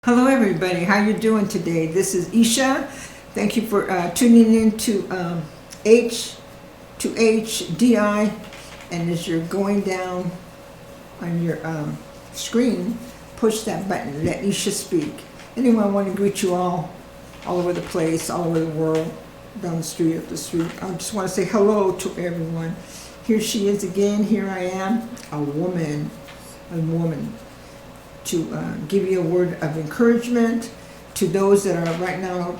Hello everybody, how you doing today? This is Isha. Thank you for tuning in to HDI, and as you're going down on your screen, push that button, let Isha speak. Anyway, I want to greet you all over the place, all over the world, down the street, up the street. I just want to say hello to everyone. Here she is again, here I am, a woman, to give you a word of encouragement to those that are right now,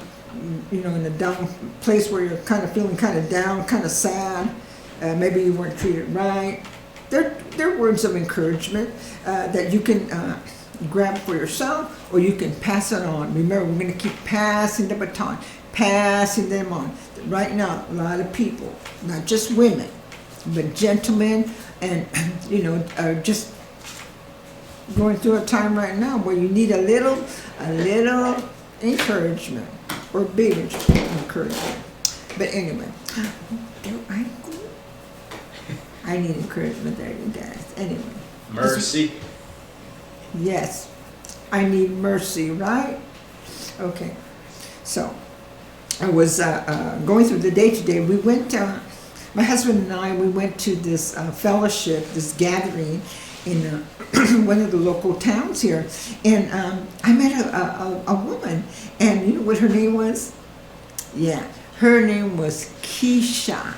in a down place where you're kind of feeling kind of down, kind of sad. Maybe you weren't treated right. They're words of encouragement that you can grab for yourself, or you can pass it on. Remember, we're going to keep passing the baton, passing them on. Right now, a lot of people, not just women, but gentlemen, and are just going through a time right now where you need a little encouragement, or big encouragement. But anyway, I need encouragement there, you guys. Anyway. Mercy. Yes, I need mercy, right? Okay. So I was going through the day today. We went, my husband and I, we went to this fellowship, this gathering in one of the local towns here, and I met a woman, and you know what her name was? Yeah, her name was Keisha.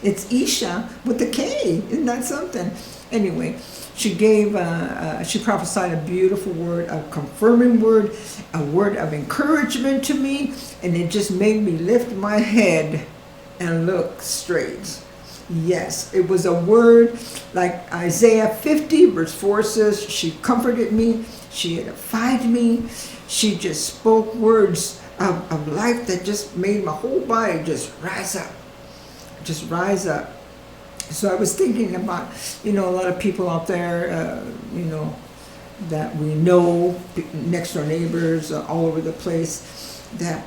It's Isha with a K. Isn't that something? Anyway, she gave, she prophesied a beautiful word, a confirming word, a word of encouragement to me, and it just made me lift my head and look straight. Yes, it was a word like Isaiah 50 verse 4 says, she comforted me, she edified me, she just spoke words of life that just made my whole body just rise up. So I was thinking about, a lot of people out there, that we know, next door neighbors, all over the place, that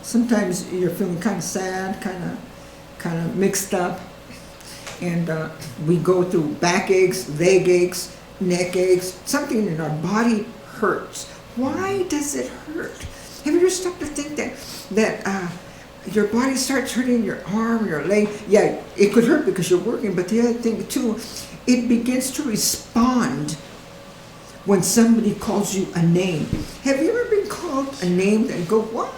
sometimes you're feeling kind of sad, kind of mixed up. And we go through back aches, leg aches, neck aches, something in our body hurts. Why does it hurt? Have you ever stopped to think that your body starts hurting, your arm, your leg? Yeah, it could hurt because you're working, but the other thing too, it begins to respond when somebody calls you a name. Have you ever been called a name that you go, what?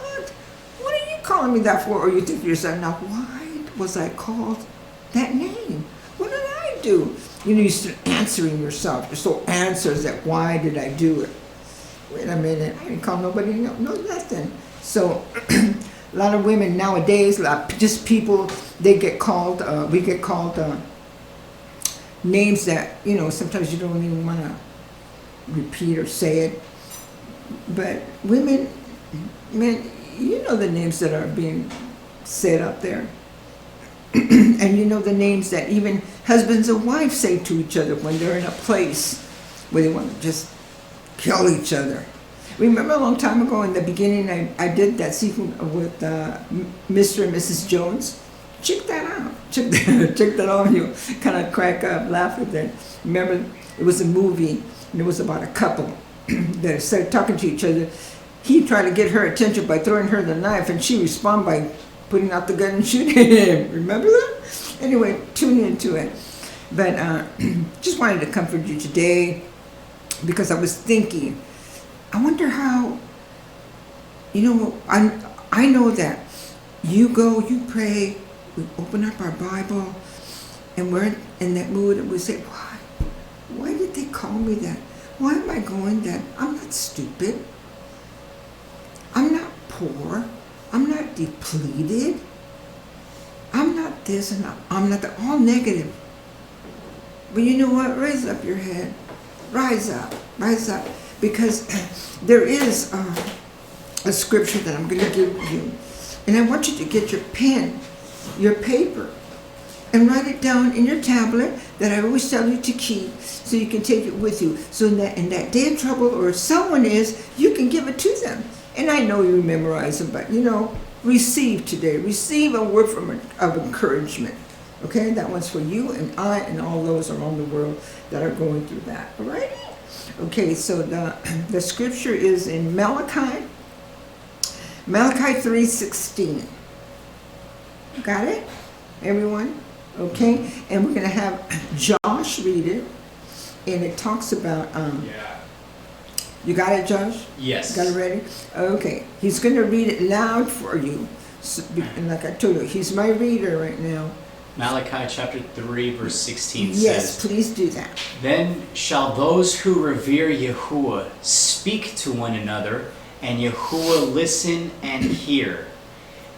What are you calling me that for? Or you think to yourself, now why was I called that name? What did I do? You start answering yourself. Your soul answers that, why did I do it? Wait a minute, I didn't call nobody, no nothing. So a lot of women nowadays, just people, they get called, we get called names that, sometimes you don't even want to repeat or say it. But women, men, the names that are being said up there. And the names that even husbands and wives say to each other when they're in a place where they want to just kill each other. Remember a long time ago in the beginning, I did that sequence with Mr. and Mrs. Jones. Check that out. Check that out. You kind of crack up, laugh at that. Remember, it was a movie, and it was about a couple that started talking to each other. He tried to get her attention by throwing her the knife, and she responded by putting out the gun and shooting him. Remember that? Anyway, tune into it. But just wanted to comfort you today, because I was thinking, I wonder how, I know that you go, you pray, we open up our Bible, and we're in that mood, and we say, why? Why did they call me that? Why am I going that? I'm not stupid. I'm not poor. I'm not depleted. I'm not this and I'm not that. All negative. But you know what? Raise up your head. Rise up. Rise up. Because there is a scripture that I'm going to give you. And I want you to get your pen, your paper, and write it down in your tablet that I always tell you to keep, so you can take it with you. So that in that day of trouble, or if someone is, you can give it to them. And I know you memorize them, but receive today. Receive a word of encouragement. Okay, that one's for you and I and all those around the world that are going through that. All right? Okay, so the scripture is in Malachi 3:16. Got it? Everyone? Okay, and we're going to have Josh read it, and it talks about, you got it, Josh? Yes. Got it ready? Okay, he's going to read it loud for you. So, and like I told you, he's my reader right now. Malachi chapter 3 verse 16 Yes, says, please do that. Then shall those who revere Yahuah speak to one another, and Yahuah listen and hear.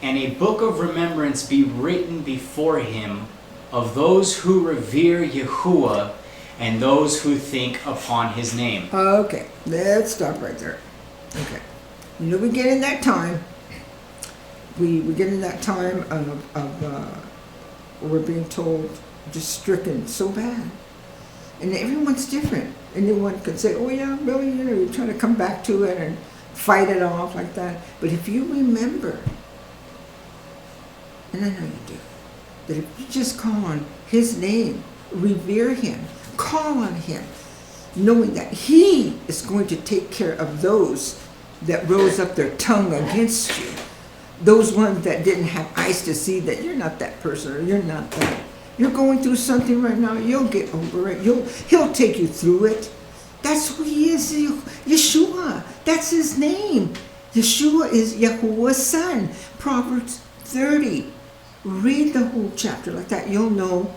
And a book of remembrance be written before him of those who revere Yahuah and those who think upon his name. Okay, let's stop right there. Okay, you know we get in that time. We get in that time of we're being told just stricken so bad, and everyone's different. Anyone could say, "Oh yeah, really," you're trying to come back to it and fight it off like that. But if you remember, and I know you do, that if you just call on his name, revere him, call on him, knowing that he is going to take care of those that rose up their tongue against you, those ones that didn't have eyes to see that you're not that person, or you're not that. You're going through something right now, you'll get over it. He'll take you through it. That's who he is, Yeshua. That's his name. Yeshua is Yahuah's son. Proverbs 30. Read the whole chapter like that. You'll know,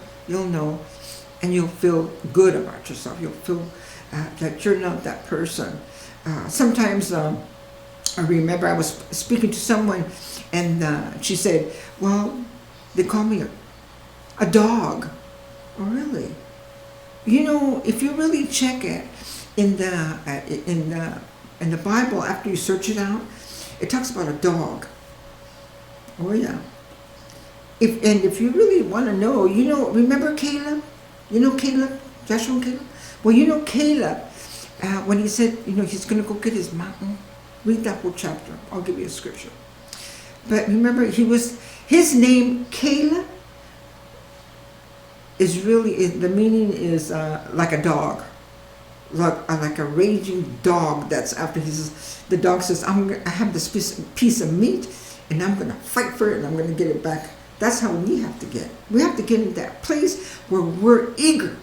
and you'll feel good about yourself. You'll feel that you're not that person. Sometimes I remember I was speaking to someone, and she said, "Well, they call me a dog." Oh, really? You know, if you really check it in the Bible, after you search it out, it talks about a dog. Oh yeah. If you really want to know, remember Caleb? You know Caleb? Joshua and Caleb? Well, you know Caleb, when he said, he's going to go get his mountain. Read that whole chapter. I'll give you a scripture. But remember, his name, Caleb, is really, the meaning is like a dog. Like a raging dog that's after the dog says, I have this piece of meat, and I'm going to fight for it, and I'm going to get it back. That's how we have to get. We have to get in that place where we're eager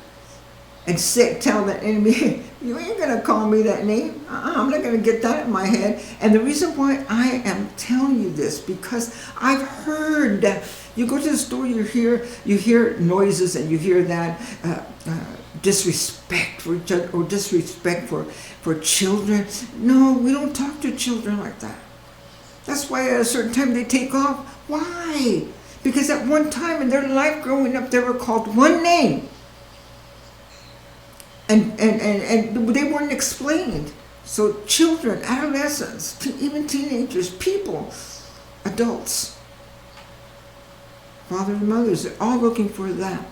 and tell the enemy, you ain't going to call me that name. I'm not going to get that in my head. And the reason why I am telling you this, because I've heard that you go to the store, you hear noises, and you hear that disrespect for each other, or disrespect for children. No, we don't talk to children like that. That's why at a certain time they take off. Why? Because at one time in their life growing up, they were called one name. And they weren't explained. So children, adolescents, even teenagers, people, adults, fathers and mothers, they're all looking for that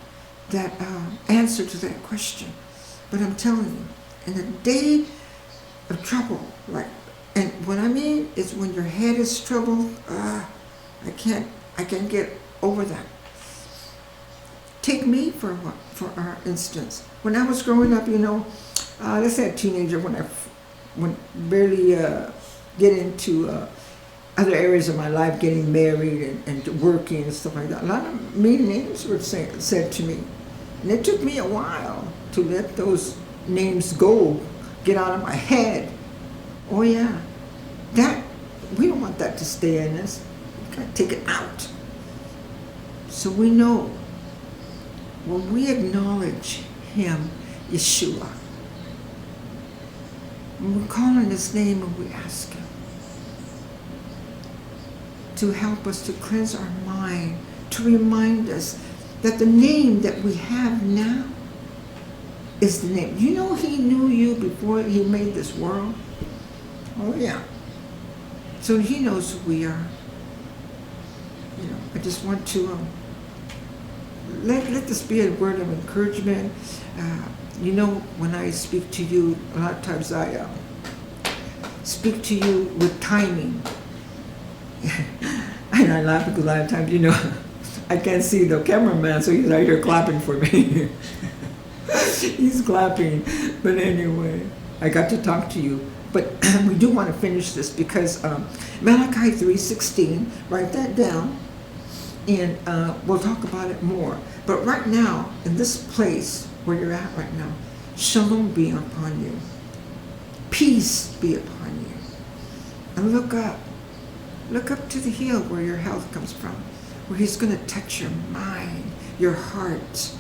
answer to that question. But I'm telling you, in the day of trouble, and what I mean is when your head is troubled, I can't get over that. Take me for our instance. When I was growing up, let's say a teenager, when barely get into other areas of my life, getting married and working and stuff like that, a lot of mean names were said to me. And it took me a while to let those names go, get out of my head. Oh yeah, we don't want that to stay in us. We gotta take it out. So we know when we acknowledge him, Yeshua, when we call on his name and we ask him to help us to cleanse our mind, to remind us that the name that we have now is the name. You know he knew you before he made this world? Oh yeah. So he knows who we are. I just want to let this be a word of encouragement. When I speak to you, a lot of times I speak to you with timing. And I laugh because a lot of times, I can't see the cameraman, so he's right here clapping for me. He's clapping. But anyway, I got to talk to you. But we do want to finish this because Malachi 3:16, write that down, and we'll talk about it more. But right now, in this place where you're at right now, shalom be upon you. Peace be upon you. And look up. Look up to the hill where your health comes from, where he's going to touch your mind, your heart.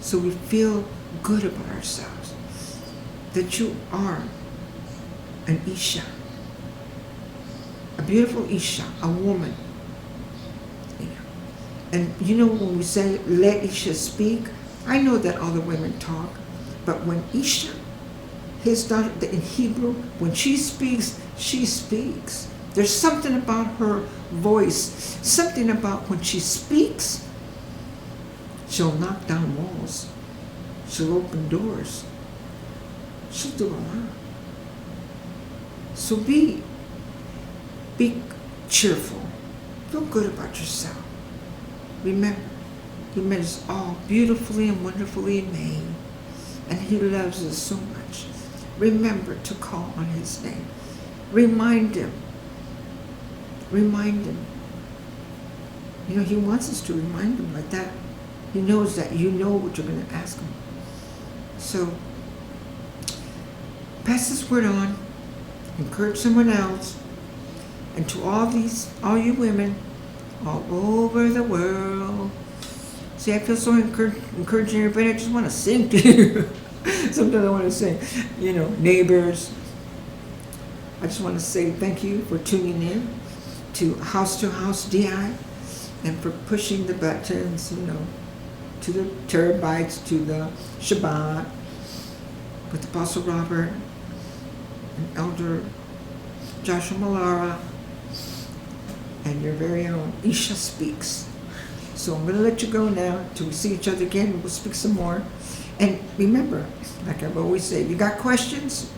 So we feel good about ourselves. That you are an Isha. A beautiful Isha, a woman. And you know when we say, let Isha speak, I know that all the women talk, but when Isha, his daughter, in Hebrew, when she speaks, she speaks. There's something about her voice, something about when she speaks, she'll knock down walls, she'll open doors, she'll do a lot. So be cheerful, feel good about yourself. Remember, He made us all beautifully and wonderfully made, and He loves us so much. Remember to call on His name. Remind Him. Remind Him. You know, He wants us to remind Him like that. He knows that you know what you're going to ask Him. So, pass this word on. Encourage someone else. And to all you women, all over the world. See, I feel so encouraging everybody. I just want to sing to you. Sometimes I want to sing. You know, neighbors. I just want to say thank you for tuning in to House DI and for pushing the buttons, you know, to the terabytes, to the Shabbat with Apostle Robert and Elder Joshua Malara and your very own Isha Speaks. So I'm going to let you go now till we see each other again. We'll speak some more. And remember, like I've always said, you got questions?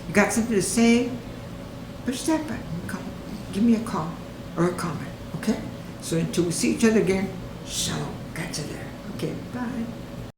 You got something to say? Push that button. Give me a call or a comment, okay? So until we see each other again, shalom. Got you there. Okay, bye.